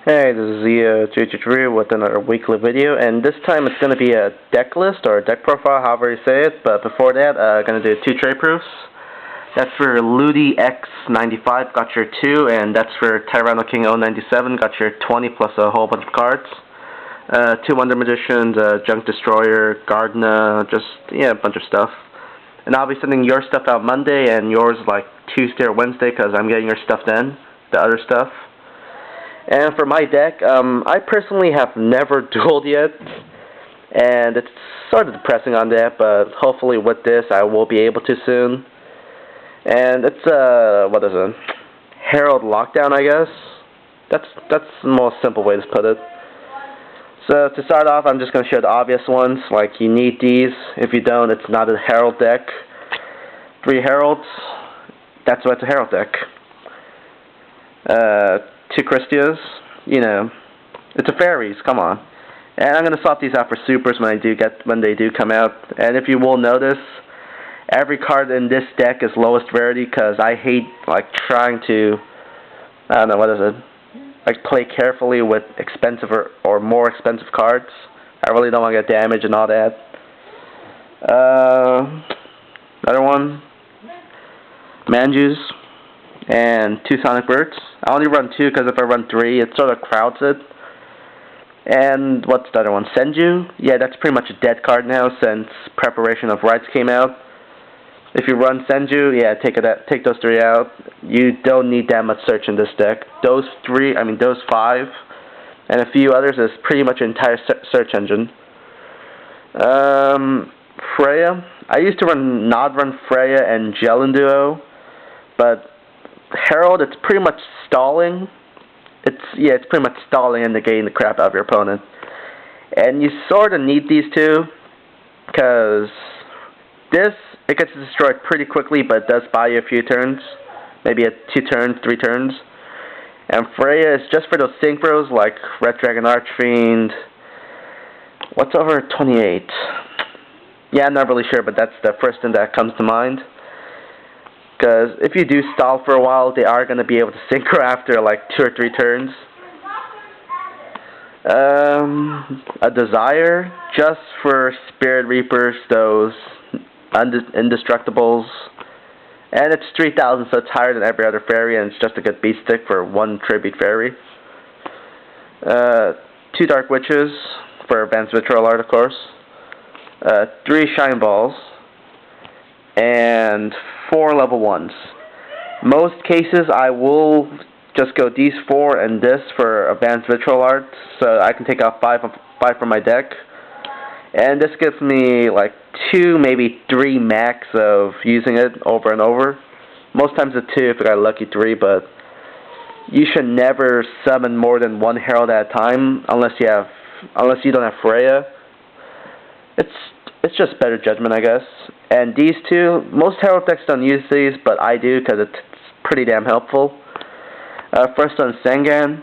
Hey, this is Yugioh with another weekly video, and this time it's going to be a deck list or a deck profile, however you say it. But before that, I'm going to do two trade proofs. That's for Ludi X95, got your 2, and that's for Tyranno King 097, got your 20 plus a whole bunch of cards. Two Wonder Magicians, Junk Destroyer, Gardner, a bunch of stuff. And I'll be sending your stuff out Monday, and yours like Tuesday or Wednesday, because I'm getting your stuff then, the other stuff. And for my deck, I personally have never dueled yet, and it's sort of depressing on that, but hopefully with this I will be able to soon. And it's, what is it? Herald Lockdown, I guess? That's the most simple way to put it. So to start off, I'm just going to show the obvious ones, like you need these. If you don't, it's not a Herald deck. 3 Heralds, that's why it's a Herald deck. 2 Christias, it's a fairies, come on. And I'm going to swap these out for supers when they do come out. And if you will notice, every card in this deck is lowest rarity, because I hate, trying to, play carefully with expensive or more expensive cards. I really don't want to get damage and all that. Another one, Manjus and 2 Sonic Birds. I only run 2 because if I run 3, it sort of crowds it. And what's the other one? Senju? Yeah, that's pretty much a dead card now since Preparation of Rites came out. If you run Senju, yeah, take those 3 out. You don't need that much search in this deck. Those 5, and a few others is pretty much an entire search engine. Freya. I used to not run Freya and Jellin Duo, but Herald, it's pretty much stalling. It's pretty much stalling and negating the crap out of your opponent. And you sort of need these two, because it gets destroyed pretty quickly, but it does buy you a few turns. Maybe 2 turns, 3 turns. And Freya is just for those synchros, like Red Dragon Archfiend. What's over 28? Yeah, I'm not really sure, but that's the first thing that comes to mind. Because if you do stall for a while, they are going to be able to synchro after 2 or 3 turns. A Desire, just for Spirit Reapers, those Indestructibles. And it's 3,000, so it's higher than every other fairy, and it's just a good beat stick for 1 tribute fairy. 2 Dark Witches, for Advanced Vitriol Art, of course. 3 Shine Balls. And 4 level 1s. Most cases I will just go these 4 and this for Advanced Vitriol Art, so I can take out 5 from my deck. And this gives me 2, maybe 3 max of using it over and over. Most times it's 2 if I got a lucky 3, but you should never summon more than 1 Herald at a time unless you don't have Freya. It's just better judgment, I guess. And these 2, most Herald decks don't use these, but I do because it's pretty damn helpful. First on Sengan.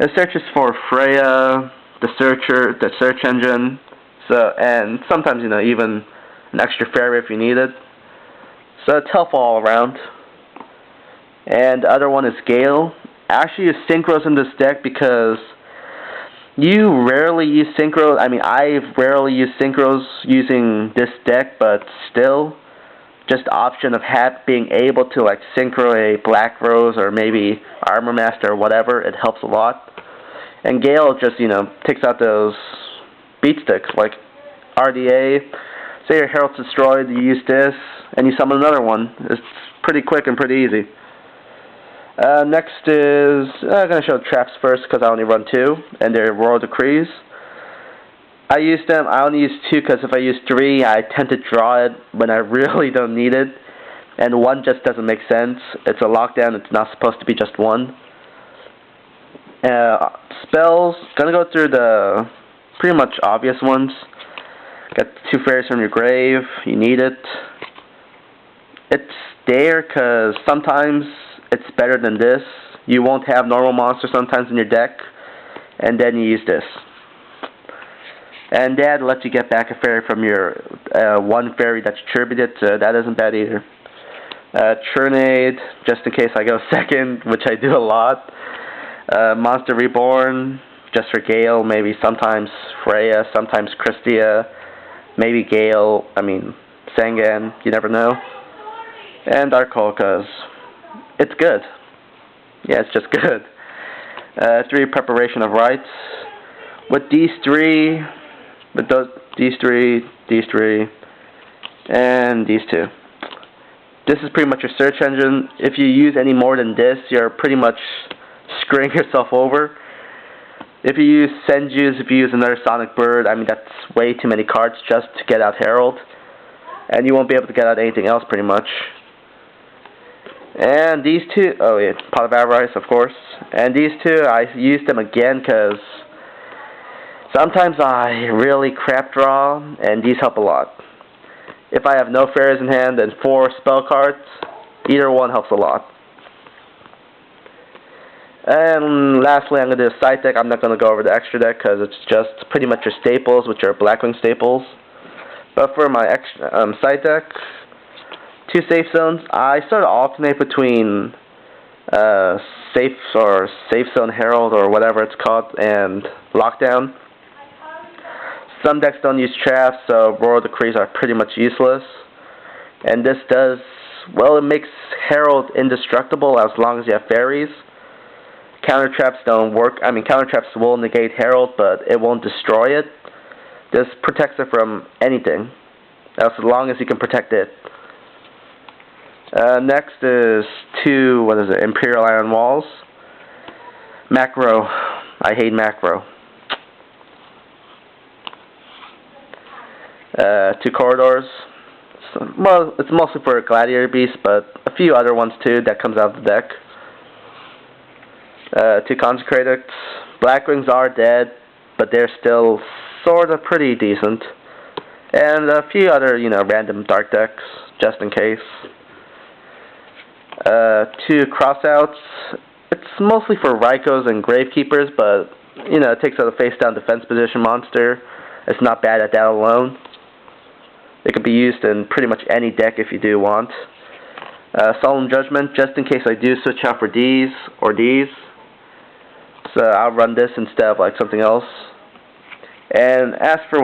It searches for Freya, the search engine, and sometimes even an extra fairy if you need it. So it's helpful all around. And the other one is Gale. I actually use synchros in this deck because you rarely use synchros. I mean, I've rarely used synchros using this deck, but still, just the option of being able to synchro a Black Rose or maybe Armor Master or whatever, it helps a lot. And Gale just, takes out those beat sticks, like RDA. Say your Herald's destroyed, you use this, and you summon another one. It's pretty quick and pretty easy. Next is, I'm going to show traps first because I only run 2, and they're Royal Decrees. I only use 2 because if I use 3, I tend to draw it when I really don't need it, and 1 just doesn't make sense. It's a lockdown, it's not supposed to be just 1. Spells, going to go through the pretty much obvious ones. Got 2 fairies from your grave, you need it. It's there because sometimes it's better than this. You won't have normal monsters sometimes in your deck, and then you use this. And that lets you get back a fairy from your 1 fairy that's attributed, so that isn't bad either. Churnade, just in case I go second, which I do a lot. Monster Reborn, just for Gale, maybe sometimes Freya, sometimes Christia, maybe Gale, Sangan, you never know. And Dark Hole, because it's good. Yeah, it's just good. 3 Preparation of Rites. With these 3, these 3, and these 2. This is pretty much your search engine. If you use any more than this, you're pretty much screwing yourself over. If you use Senjus, if you use another Sonic Bird, that's way too many cards just to get out Herald. And you won't be able to get out anything else pretty much. And these 2, oh yeah, Pot of Avarice, of course. And these 2, I use them again because sometimes I really crap draw, and these help a lot. If I have no fairies in hand and 4 spell cards, either one helps a lot. And lastly, I'm going to do a side deck. I'm not going to go over the extra deck because it's just pretty much your staples, which are Blackwing staples. But for my extra side deck, 2 safe zones. I sort of alternate between safe zone Herald or whatever it's called and lockdown. Some decks don't use traps, so Roar Decrees are pretty much useless. And this does, well, it makes Herald indestructible as long as you have fairies. Counter traps don't work. Counter traps will negate Herald, but it won't destroy it. This protects it from anything, as long as you can protect it. Next is 2, Imperial Iron Walls. Macro. I hate macro. 2 Corridors. Well, it's mostly for Gladiator Beasts, but a few other ones too that comes out of the deck. 2 Consecrated. Blackwings are dead, but they're still sort of pretty decent. And a few other, random dark decks, just in case. 2 Crossouts. It's mostly for Rykos and Gravekeepers, but, it takes out a face-down defense position monster. It's not bad at that alone. It could be used in pretty much any deck if you do want. Solemn Judgment, just in case I do switch out for these or these. So I'll run this instead of something else. And as for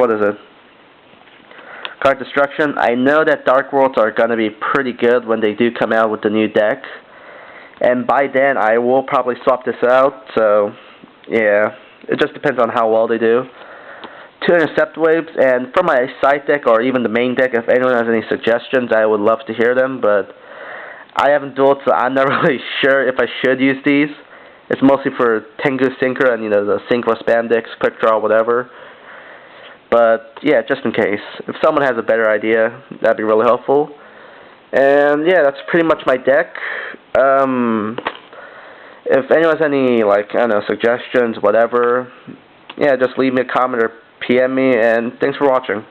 Card Destruction, I know that Dark Worlds are going to be pretty good when they do come out with the new deck. And by then I will probably swap this out, so yeah, it just depends on how well they do. 2 Intercept Waves, and for my side deck or even the main deck, if anyone has any suggestions, I would love to hear them, but I haven't dueled, so I'm not really sure if I should use these. It's mostly for Tengu Synchro and, the Synchro Spandex, Quick Draw, whatever. But, yeah, just in case. If someone has a better idea, that'd be really helpful. And, yeah, that's pretty much my deck. If anyone has any, suggestions, whatever, yeah, just leave me a comment or PM me, and thanks for watching.